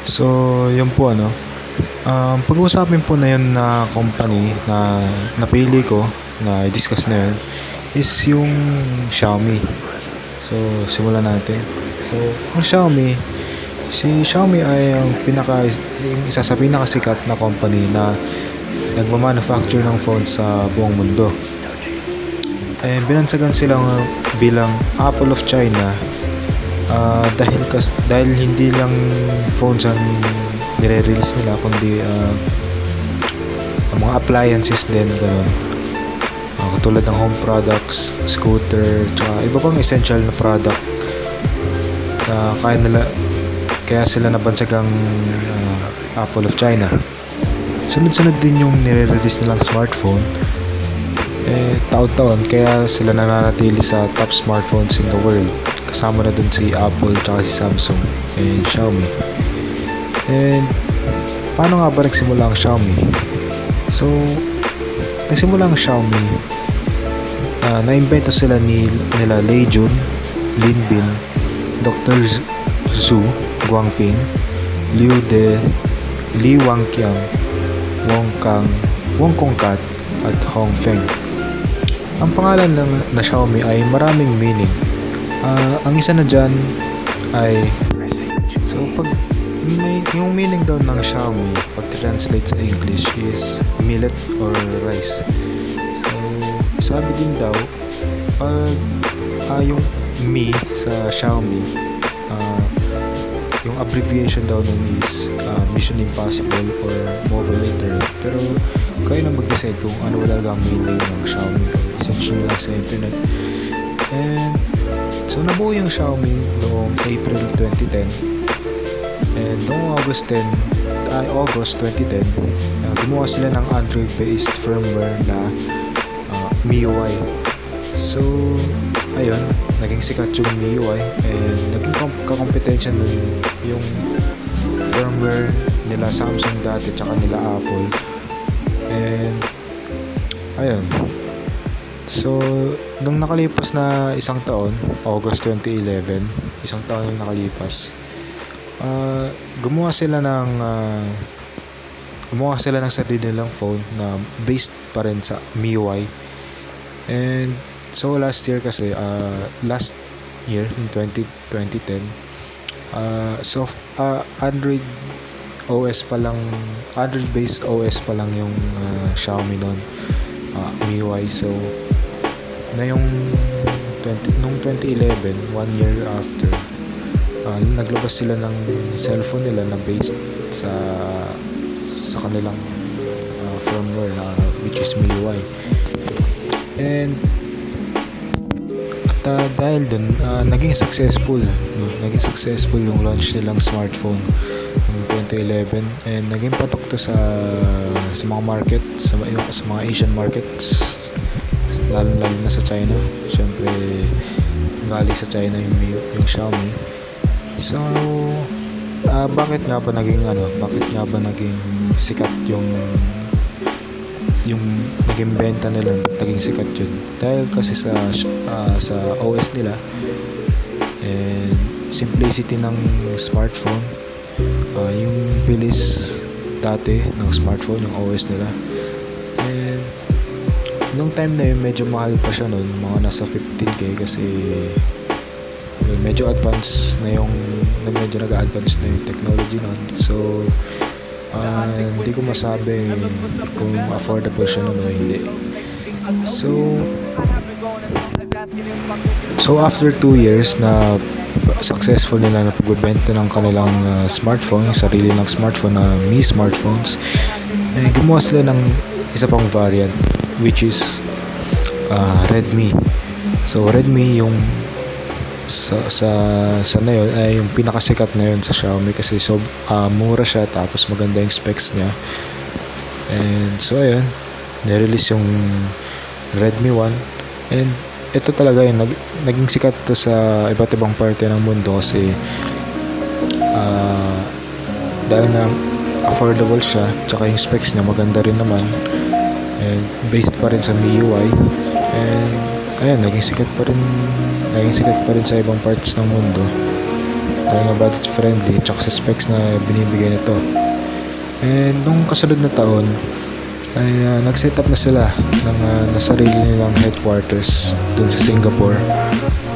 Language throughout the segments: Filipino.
So, yun po ano. Pag-uusapin po na yun na company na napili ko na i-discuss na yun is yung Xiaomi. So, simulan natin. So, ang si Xiaomi ay isa sa pinakasikat na company na nagmamanufacture ng phone sa buong mundo. Binansagan silang bilang Apple of China dahil hindi lang phones ang nire-release nila kundi mga appliances din ganun. Katulad ng home products, scooter, tsaka iba pang essential na product na kaya sila nabansagang Apple of China. Sunod-sunod din yung nire-release nilang smartphone taon-taon, kaya sila nananatili sa top smartphones in the world. Kasama na dun si Apple, tsaka si Samsung and Xiaomi. And paano nga ba nagsimula ang Xiaomi? So, nagsimula ang Xiaomi, na-invento sila nila Lei Jun, Lin Bin, Dr. Zhu Guangping, Li Wangqiang, Wong Kongkat, at Hong Feng. Ang pangalan na Xiaomi ay maraming meaning. Ang isa na dyan ay yung meaning daw ng Xiaomi pag translate sa English is millet or rice. So sabi din daw yung Mi sa Xiaomi, yung abbreviation daw nun is Mission Impossible or Mobile Internet, pero kayo na mag-decide kung ano talaga ang meaning ng Xiaomi. Search nyo lang sa internet. And so nabuo yung Xiaomi noong April 2010, and noong August 2010 gumawa sila ng Android-based firmware na MIUI. So ayun, naging sikat yung MIUI and naging kakompetensya nun yung firmware nila Samsung dati tsaka nila Apple. And ayun, so nung nakalipas na isang taon, August 2011, isang taon yung nakalipas, gumawa sila ng sarili nilang phone na based pa rin sa MIUI. And so last year in 2010, Android based OS pa lang yung Xiaomi noon, MIUI. So ngayong 2011, 1 year after, naglabas sila ng cellphone nila na based sa kanilang firmware which is MIUI. And dahil dun, naging successful yung launch nilang smartphone noong 2011, and naging patok to sa mga market, sa mga Asian markets, lalo na sa China. Syempre galing sa China yung Xiaomi. So bakit nga ba naging sikat yung naging benta nila, naging sikat yun? Dahil kasi sa OS nila and simplicity ng smartphone. Yung bilis dati ng smartphone, yung OS nila, and nung time na yun medyo mahal pa siya nun, mga nasa 15k, kasi medyo advanced na medyo nag-advance na yung technology nun. So hindi ko masabi kung affordable siya nun o hindi. So after 2 years na successful nila na pagbebenta ng kanilang smartphone, yung sarili ng smartphone na Mi Smartphones, gumawa sila ng isa pang variant which is Redmi. So Redmi yung sa na yun ay yung pinakasikat na yun sa Xiaomi, kasi mura siya, tapos maganda yung specs niya. And so ayun, nirelease yung Redmi 1, and ito talaga yun, naging sikat to sa iba't ibang parte ng mundo kasi dahil nga affordable siya, tsaka yung specs niya maganda rin naman, and based pa rin sa MIUI. And ayan, naging sikat pa rin sa ibang parts ng mundo. talagang budget friendly tsaka sa specs na binibigay nito. And nung kasunod na taon ay nag-set up na sila ng nasarili nilang headquarters dun sa Singapore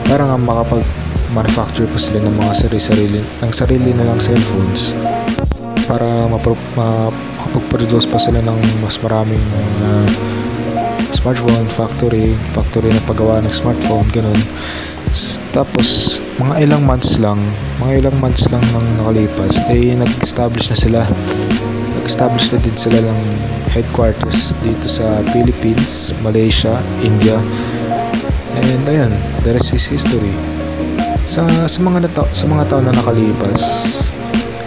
para nga makapag-manufacture pa sila ng mga sarili nilang cellphones para makapag-produce pa sila ng mas maraming smartphone factory na paggawa ng smartphone, ganun. Tapos mga ilang months lang nang nakalipas ay nag-establish na din sila ng headquarters dito sa Philippines, Malaysia, India, and ayan, the rest is history. Sa mga taon na nakalipas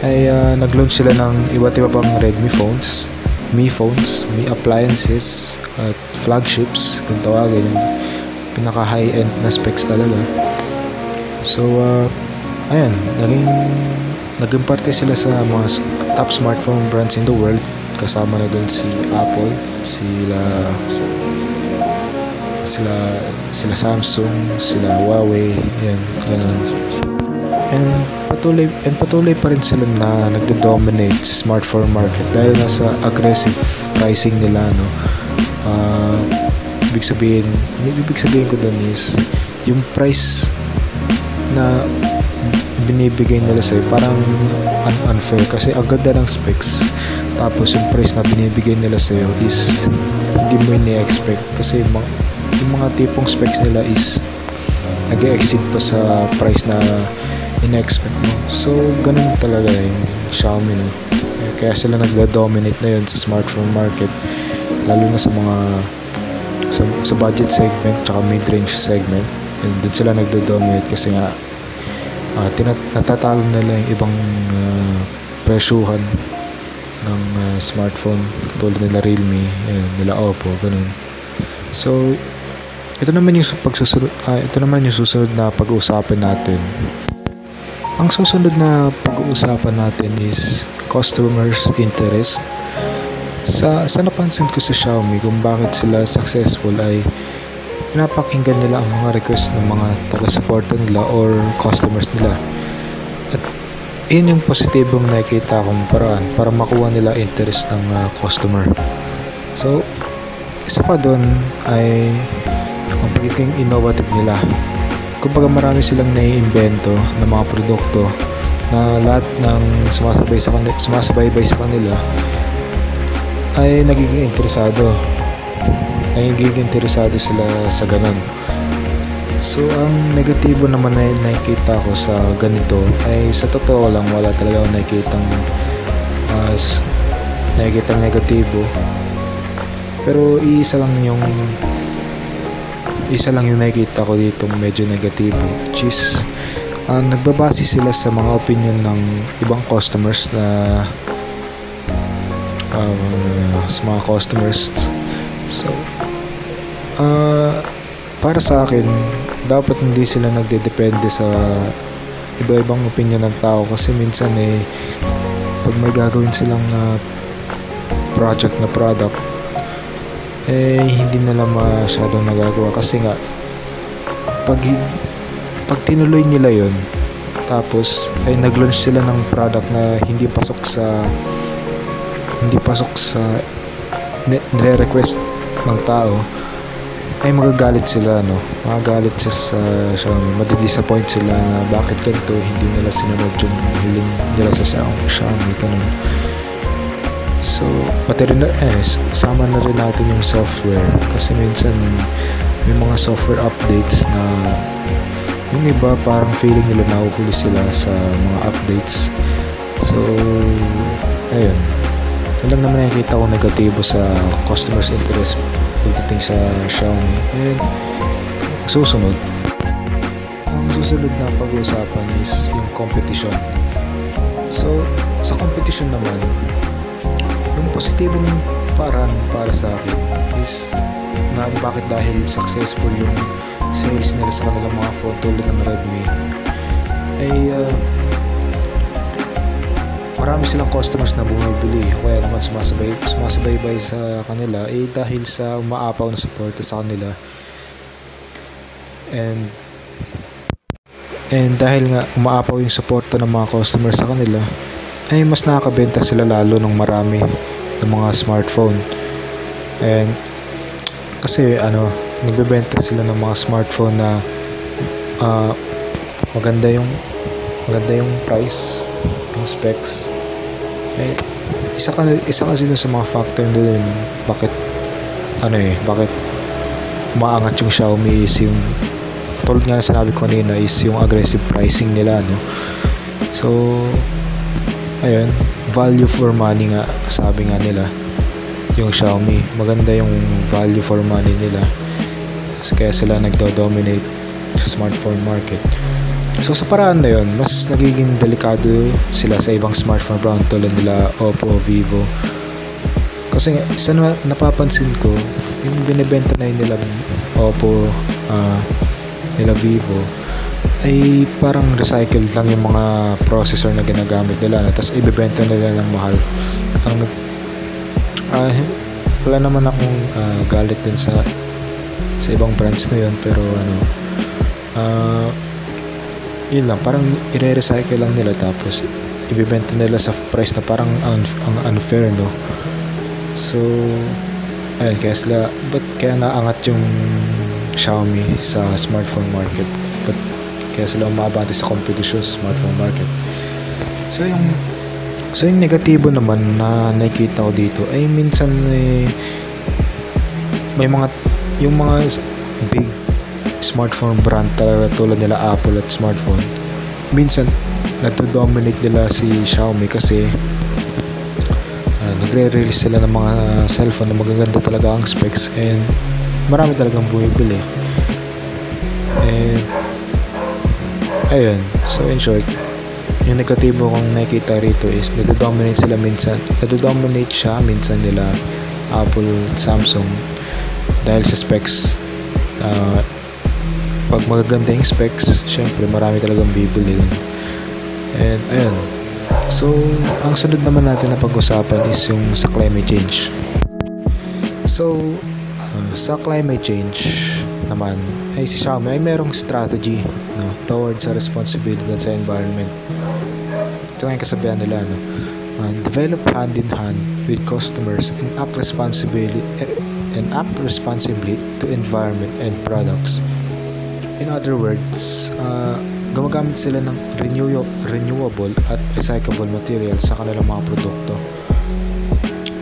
ay nag-launch sila ng iba't iba pang Redmi phones, Mi phones, Mi appliances at flagships kung tawagin, pinaka high-end na specs talaga. So ayan, naging parte sila sa mga top smartphone brands in the world, kasama na dun si Apple, sila Samsung, sila Huawei, yan, ganun. And patuloy pa rin sila na nagdo-dominate sa smartphone market dahil nasa aggressive pricing nila, no. Ibig sabihin ko dun is yung price na binibigay nila sa'yo parang unfair kasi ang ganda ng specs, tapos yung price na binibigay nila sa'yo is hindi mo ini-expect kasi yung mga tipong specs nila is nag-exceed pa sa price na in-expect mo. So ganun talaga yung Xiaomi, no? Kaya sila nagdo-dominate na yun sa smartphone market, lalo na sa mga sa budget segment tsaka mid-range segment, and dun sila nagdo-dominate kasi nga natatalo nila yung ibang presyuhan ng smartphone katulad nila Realme, nila Oppo, ganun. So ito naman yung susunod na pag-uusapan natin. Ang susunod na pag-uusapan natin is customers' interest. Sa napansin ko sa Xiaomi kung bakit sila successful ay pinapakinggan nila ang mga request ng mga taga-suporta nila or customers nila. At yun yung positibong nakikita kong paraan para makuha nila interest ng customer. So isa pa doon ay ang pagiging innovative nila. Kumbaga marami silang naiimbento ng mga produkto na lahat ng sumasabaybay sa kanila ay nagiging interesado sila sa ganun. So ang negatibo naman na nakikita ko sa ganito ay sa totoo lang wala talaga akong nakikitang negatibo, pero isa lang yung nakikita ko dito medyo negatibo, which is nagbabase sila sa mga opinion ng ibang customers sa mga customers. So para sa akin dapat hindi sila nagdedepende sa iba-ibang opinion ng tao, kasi minsan pag may gagawin silang product hindi nila masyadong nagagawa kasi nga pag tinuloy nila yon tapos ay nag-launch sila ng product na hindi pasok sa nire-request ng tao, ay magagalit sila, no? Magagalit sa Xiaomi, madidisappoint sila na bakit ganito, hindi nila sinunod yung hiling nila sa Xiaomi, ganun. So pati rin sama na rin natin yung software, kasi minsan may mga software updates na yung iba parang feeling nila nahuhuli sila sa mga updates. So ayun, lang naman nakikita ko negatibo sa customers interest pagdating sa Xiaomi. And ang susunod na pag-uusapan is yung competition. So sa competition naman, yung positibong paraan para sa akin is na bakit dahil successful yung sales nila sa kanilang mga phone tulad ng Redmi ay marami silang customers na bumibili, kaya naman sumasabaybay sa kanila dahil sa umaapaw na support sa kanila. And And dahil nga umaapaw yung suporta ng mga customers sa kanila, ay mas nakakabenta sila lalo ng marami ng mga smartphone. And kasi nagbebenta sila ng mga smartphone na maganda yung price, yung specs. Eh, isa kasi dun sa mga factor nila bakit umaangat yung Xiaomi is yung tulad nga sinabi ko kanina is yung aggressive pricing nila, no? So ayun, value for money nga sabi nga nila yung Xiaomi, maganda yung value for money nila, kaya sila nagdo-dominate sa smartphone market. So sa paraan na yun, mas nagiging delikado sila sa ibang smartphone brand tulad nila Oppo, Vivo. Kasi isa na napapansin ko, yung binibenta na yun nila Oppo, nila Vivo, ay parang recycled lang yung mga processor na ginagamit nila, tapos ibebenta nila ng mahal. Wala naman akong galit dun sa ibang brands na yun, pero yun lang, parang i-recycle lang nila tapos ibebenta nila sa price na parang unfair, no? So ayun, kaya naangat yung Xiaomi sa smartphone market, kaya sila umabante sa competition sa smartphone market. So yung negatibo naman na nakikita ko dito ay minsan may yung mga big smartphone brand talaga tulad nila Apple at smartphone, minsan nagdo-dominate nila si Xiaomi kasi nagre-release sila ng mga cellphone na magaganda talaga ang specs and marami talagang bumibili. And ayun, so in short, yung negatibo kong nakikita rito is nagdo-dominate siya minsan nila Apple at Samsung dahil sa specs. Pag magaganda yung specs, syempre marami talagang bibili dun. And ayun, so ang sunod naman natin na pag-usapan is yung sa climate change. So sa climate change naman ay si Xiaomi ay merong strategy, no, towards sa responsibility sa environment. Ito nga yung kasabihan nila, no? Develop hand in hand with customers and act responsibly to environment and products. In other words, gumagamit sila ng renewable at recyclable materials sa kanilang mga produkto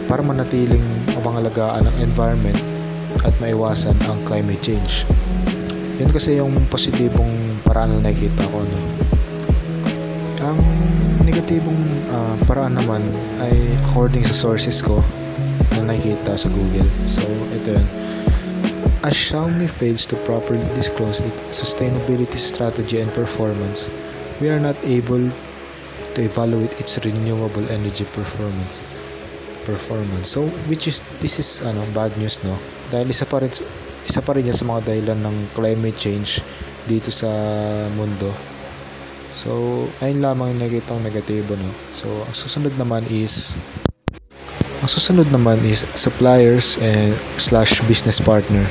para manatiling mapangalagaan ang environment at maiwasan ang climate change. Yun kasi yung positibong paraan na nakikita ko, no? Ang negatibong paraan naman ay according sa sources ko na nakikita sa Google. So ito yun: as Xiaomi fails to properly disclose its sustainability strategy and performance, we are not able to evaluate its renewable energy performance. So this is bad news, no? Dahil isa pa rin yan sa mga dahilan ng climate change dito sa mundo. So ayun lamang yung nakikita kong negatibo, no? So ang susunod naman is suppliers and / business partner.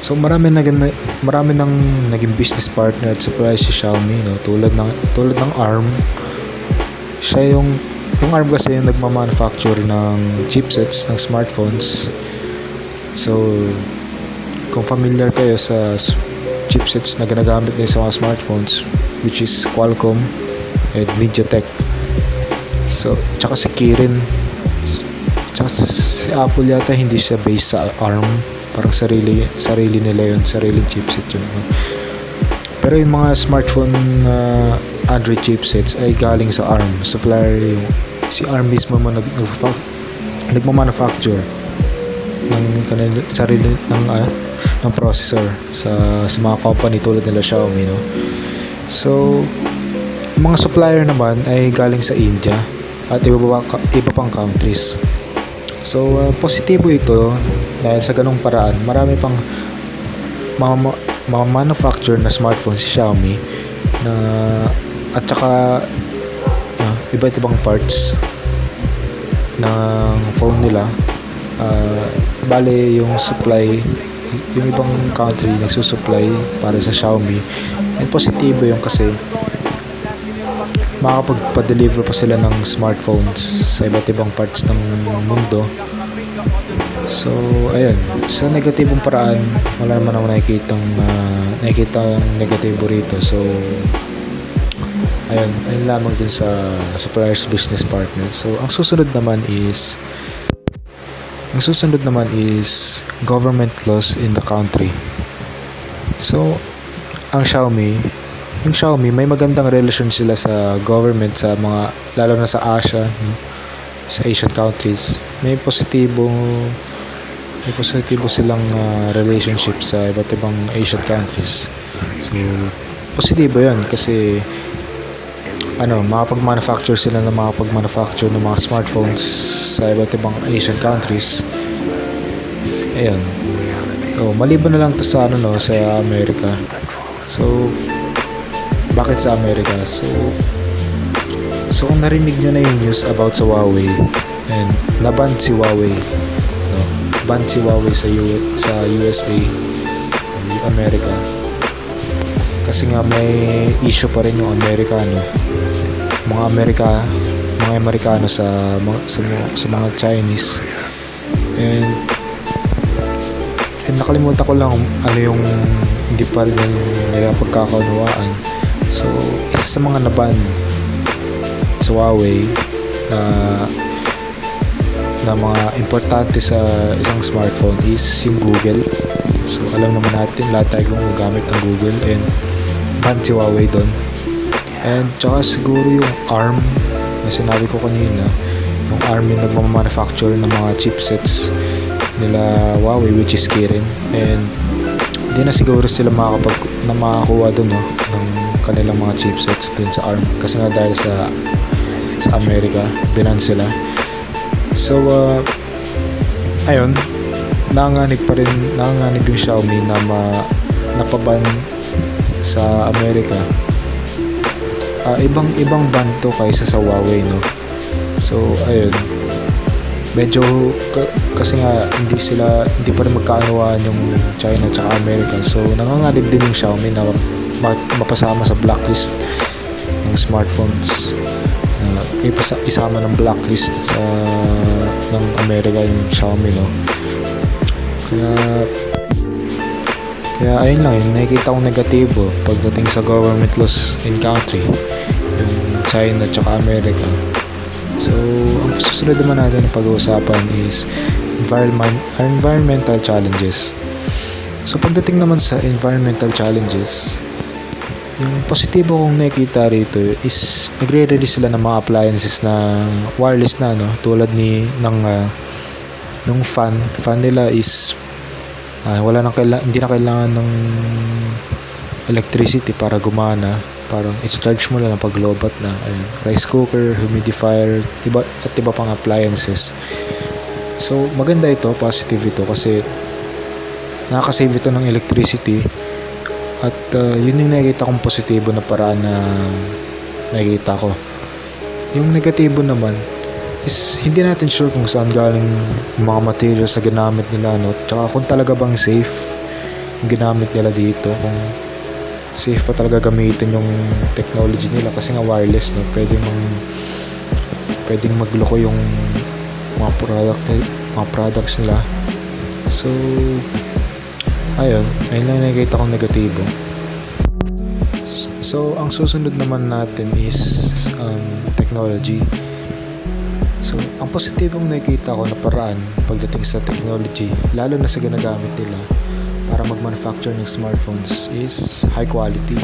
So marami nang naging business partner at supplier si Xiaomi, no? Tulad ng ARM. Siya yung ARM kasi yung nagma-manufacture ng chipsets ng smartphones. So kung familiar kayo sa chipsets na ginagamit din sa mga smartphones, which is Qualcomm and MediaTek. So tsaka si Kirin, tsaka si Apple yata hindi siya based sa ARM, parang sarili nila yun, sariling chipset yun. Pero yung mga smartphone Android chipsets ay galing sa ARM. Supplier yung si ARM mismo nagma-manufacture ng sarili ng processor sa mga company tulad nila Xiaomi, no? So mga supplier naman ay galing sa India at iba pang countries. So positibo ito dahil sa ganung paraan marami pang mga manufacturer na smartphone si Xiaomi na at saka iba't ibang parts ng phone nila. Bale yung supply yung ibang country nagsusupply para sa Xiaomi. And positibo yung kasi makakapagpa-deliver pa sila ng smartphones sa iba't ibang parts ng mundo. So ayun, sa negatibong paraan wala naman ako nakikitang negatibo rito. So ayun lamang dun sa suppliers business partner. So ang susunod naman is government laws in the country. So yung Xiaomi may magandang relasyon sila sa government, sa mga lalo na sa Asia, sa Asian countries. May positibo silang relationship sa iba't ibang Asian countries. So positibo 'yan kasi makapag-manufacture ng mga smartphones sa iba't ibang Asian countries. Ayun. Maliban na lang to sa sa Amerika. So bakit sa Amerika? So kung narinig nyo na yung news about sa Huawei, and naban si Huawei, ban si Huawei sa USA, Amerika, kasi nga may issue pa rin yung mga Amerikano sa mga Chinese, and nakalimutan ko lang ano yung hindi pa rin nila pagkakaunawaan. So isa sa mga naban sa Huawei na mga importante sa isang smartphone is yung Google. So alam naman natin lahat tayo gumagamit ng Google, and ban si Huawei doon. And tsaka siguro yung ARM na sinabi ko kanina, yung ARM yung nagmamanufacture ng mga chipsets nila Huawei, which is Kirin, and hindi na siguro sila makakuha doon ng kanilang mga chipsets dun sa ARM kasi nga dahil sa Amerika binan sila. So ayun, nanganganib yung Xiaomi na napaban sa Amerika. Ibang ban to kaysa sa Huawei, no? So ayun, medyo kasi nga hindi pa rin magkaunawaan yung China at Amerika. So nanganganib din yung Xiaomi na mapasama sa blacklist ng smartphones, isama ng blacklist ng Amerika yung Xiaomi, no? Kaya ayun lang yun, nakikita kong negatibo pagdating sa government laws in country, yung China at Amerika. So ang susunod naman natin na pag-uusapan is environmental challenges. So pagdating naman sa environmental challenges, yung positibo kong nakikita rito is nagre-release sila ng mga appliances na wireless na, tulad ng fan nila is hindi na kailangan ng electricity para gumana. Parang i-charge mo lang pag lobat na. Ayun, rice cooker, humidifier, at iba pang appliances. So maganda ito, positive ito kasi nakaka-save ito ng electricity. At yun yung nakikita kong positibo na paraan na nakikita ko. Yung negatibo naman is hindi natin sure kung saan galing yung mga materials na ginamit nila, tsaka kung talaga bang safe yung ginamit nila dito, kung safe pa talaga gamitin yung technology nila kasi nga wireless, pwedeng magloko yung mga products nila. So ayun lang nakikita kong negatibo. So ang susunod naman natin is technology. So ang positibong nakikita ko na paraan pagdating sa technology, lalo na sa ginagamit nila para mag-manufacture ng smartphones, is high quality.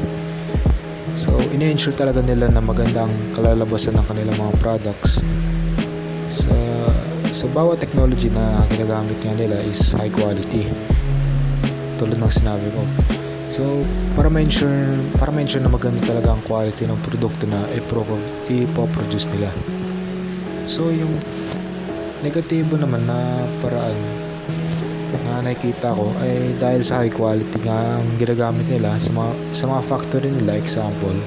So ina-ensure talaga nila na magandang kalalabasan ng kanilang mga products. Sa bawat technology na ginagamit nga nila is high quality, tulad ng sinabi ko. So para ma-ensure na maganda talaga ang quality ng produkto na ipoproduce nila. So yung negatibo naman na paraan na nakikita ko ay dahil sa high quality nga ang ginagamit nila sa mga factory nila. Example,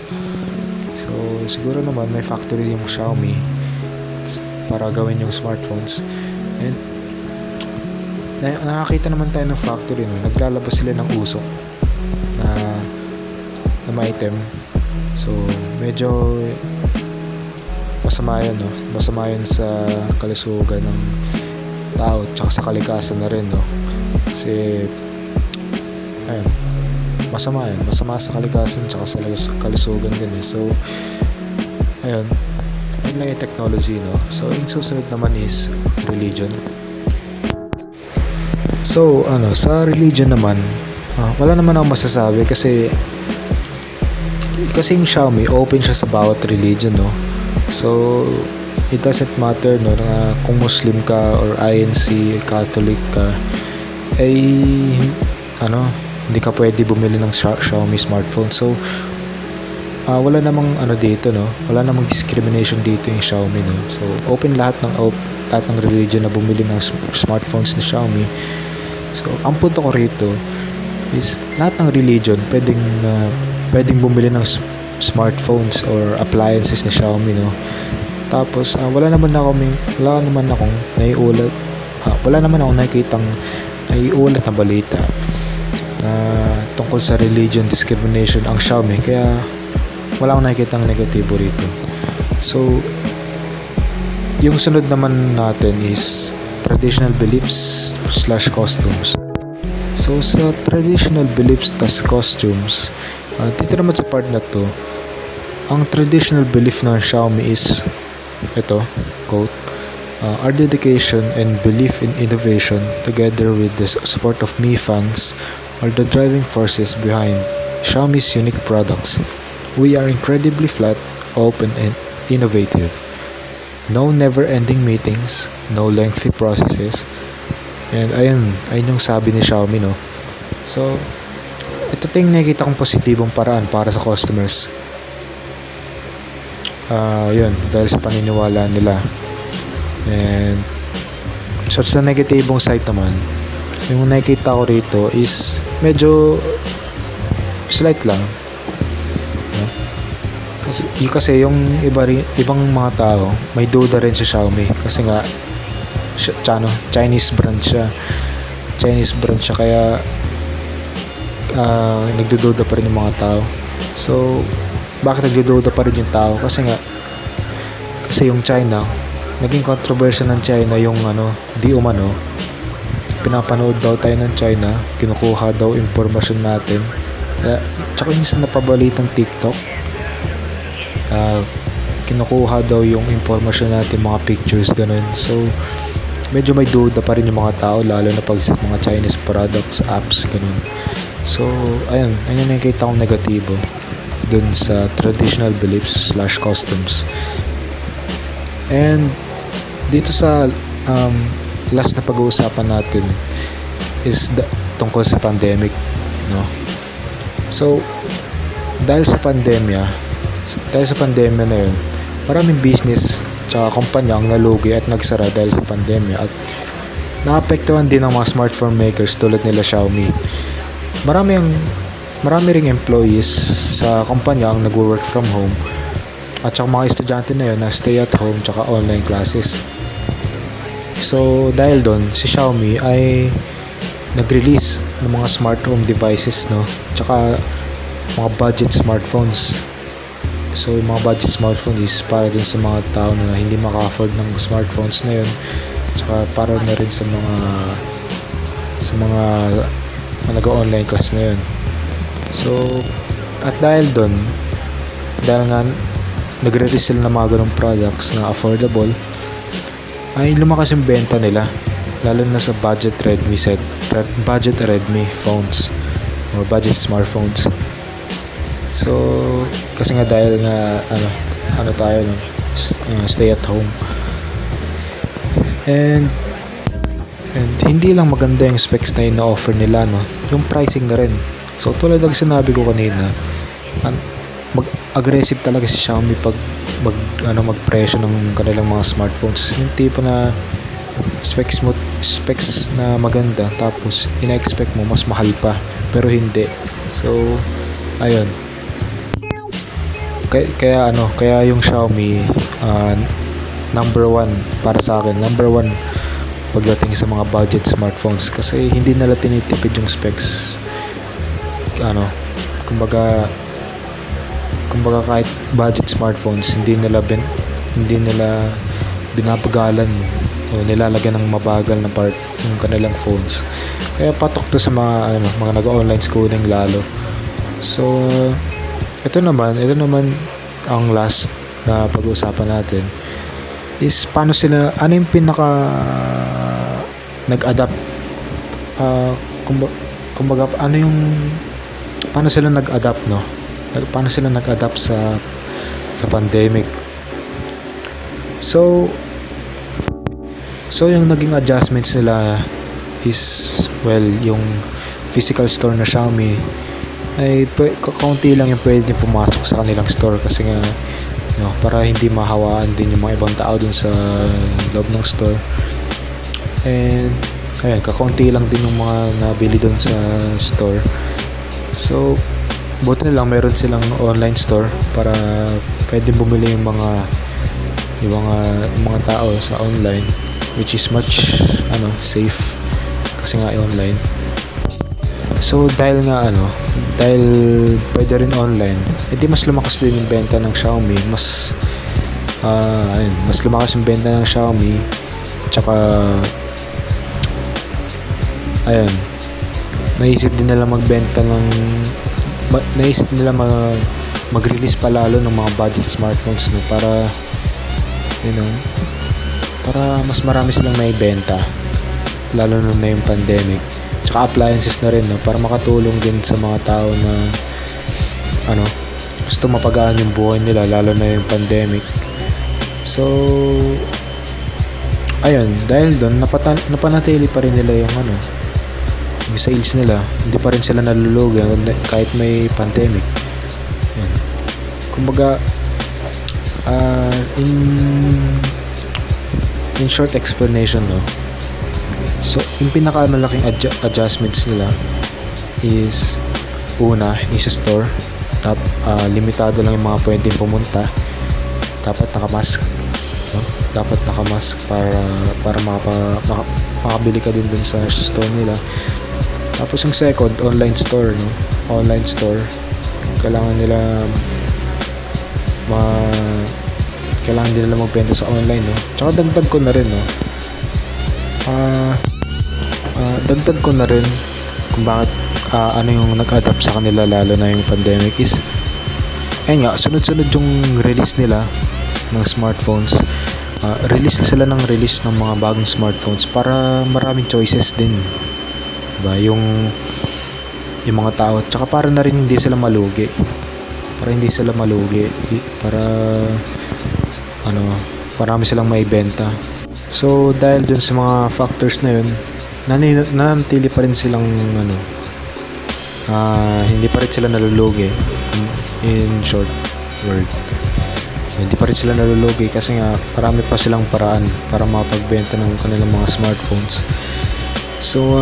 so siguro naman may factory yung Xiaomi para gawin yung smartphones, and nakakita naman tayo ng factory, no? Naglalabas sila ng usok na may item. So medyo masama yan, no? Masama yan sa kalusugan ng tao tsaka sa kalikasan na rin, no? Kasi ayun, masama sa kalikasan tsaka sa kalusugan din, eh. So ayun lang yung technology, no? So yung susunod naman is religion. So sa religion naman, wala naman ako masasabi kasi yung Xiaomi open siya sa bawat religion, no? So it doesn't matter, no, na kung Muslim ka or INC, Catholic ka, ay hindi ka pwede bumili ng Xiaomi smartphone. So wala namang dito, no? Wala namang discrimination dito yung Xiaomi, no? So open lahat ng religion na bumili ng smartphones na Xiaomi. So ang punto ko rito is lahat ng religion pwedeng bumili ng smartphones or appliances na Xiaomi, no? Tapos wala naman akong nakikitang naiulat na balita tungkol sa religion discrimination ang Xiaomi, kaya wala akong nakikitang negatibo rito. So yung sunod naman natin is traditional beliefs / costumes. So sa traditional beliefs / costumes, dito naman sa part na to, ang traditional belief ng Xiaomi is ito, quote, our dedication and belief in innovation together with the support of Mi fans are the driving forces behind Xiaomi's unique products. We are incredibly flat, open, and innovative. No never-ending meetings, no lengthy processes. And ayun yung sabi ni Xiaomi, no? So ito yung nakikita kong positibong paraan para sa customers. Yun, dahil sa paniniwala nila. And so sa negatibong side naman, yung nakikita ko rito is medyo slight lang, no? Kasi yung ibang mga tao may duda rin sa Xiaomi kasi nga Chinese brand siya kaya nagdududa pa rin yung mga tao. So bakit nagdududa pa rin yung tao? Kasi yung China, naging controversial ng China yung di umano pinapanood daw tayo ng China, kinukuha daw impormasyon natin. Tsaka yung sa napabalitang TikTok, kinukuha daw yung impormasyon natin, mga pictures, ganun. So medyo may duda pa rin yung mga tao, lalo na pag sa mga Chinese products, apps, ganun. So ayun yung nakikita kong negatibo dun sa traditional beliefs / customs. And dito sa last na pag-uusapan natin is tungkol sa pandemic, no? So dahil sa pandemya na yun, maraming business tsaka kumpanya ang nalugi at nagsara dahil sa pandemya, at naapektuhan din ng mga smartphone makers tulad nila Xiaomi. Marami ring employees sa kumpanya ang nagwo-work from home, at saka mga estudyante na yun na stay at home tsaka online classes. So dahil doon, si Xiaomi ay nag-release ng mga smart home devices, no? Tsaka mga budget smartphones. So yung mga budget smartphones is para din sa mga tao na hindi maka-afford ng smartphones na yun, tsaka para na rin sa mga nag-online class na yun. So at dahil nga nagre-release sila ng mga ganong products na affordable, ay lumakas yung benta nila, lalo na sa budget Redmi phones or budget smartphones. So kasi nga dahil nga tayo, no? Stay at home, and hindi lang maganda yung specs na ina-offer nila, no? Yung pricing na rin. So tulad ng sinabi ko kanina, mag-aggressive talaga si Xiaomi pag magpresyo ng kanilang mga smartphones. Yung tipo na specs na maganda, tapos ina-expect mo mas mahal pa, pero hindi. So ayun, kaya yung Xiaomi number one para sa akin, number one pagdating sa mga budget smartphones, kasi hindi nila tinitipid yung specs. Kumbaga kahit budget smartphones, hindi nila binabagalan o nilalagyan ng mabagal na part ng kanilang phones. Kaya patok to sa mga nag-online schooling lalo. So ito naman ang last na pag-uusapan natin is paano sila, yung pinaka nag-adapt, kumbaga paano sila nag-adapt, paano sila nag-adapt sa pandemic. So yung naging adjustments nila is, yung physical store na Xiaomi ay kaunti lang yung pwede pumasok sa kanilang store, kasi nga para hindi mahawaan din yung mga ibang tao dun sa loob ng store. And ayun, kakaunti lang din yung mga nabili dun sa store. So buti na lang meron silang online store para pwede bumili yung mga tao sa online, which is much safe kasi nga online. So dahil pwede rin online, edi mas lumakas din yung benta ng Xiaomi. Mas lumakas yung benta ng Xiaomi. Tsaka naisip din nila mag-release pa lalo ng mga budget smartphones para mas marami silang maibenta, lalo na yung pandemic. Tsaka appliances na rin, para makatulong din sa mga tao na gusto mapagaan yung buhay nila, lalo na yung pandemic. So ayun, dahil doon napanatili pa rin nila yung sales nila. Hindi pa rin sila nalulugi kahit may pandemic. Yan. Kumbaga in short explanation, so yung pinakamalaking adjustments nila is, una, sa store, limitado lang yung mga pwedeng pumunta. Dapat nakamask, para makabili ka din dun sa store nila. Tapos yung second, online store, kailangan nila magbenta sa online, Tsaka dagdag ko na rin kung bakit yung nag-adapt sa kanila, lalo na yung pandemic, is sunod-sunod yung release nila ng smartphones. Release ng mga bagong smartphones para maraming choices din, diba, yung mga tao. Tsaka para na rin hindi sila malugi, para marami silang maibenta. So dahil dun sa mga factors na yun, nananatili pa rin silang hindi pa rin sila nalulugi. In short word, hindi pa rin sila nalulugi kasi nga marami pa silang paraan para mapagbenta ng kanilang mga smartphones. So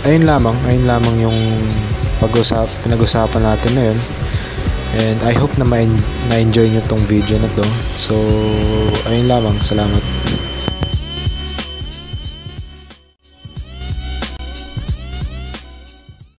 ayun lamang yung pinag-usapan natin na yun. And I hope na na-enjoy nyo tong video na to. So ayun lamang, salamat.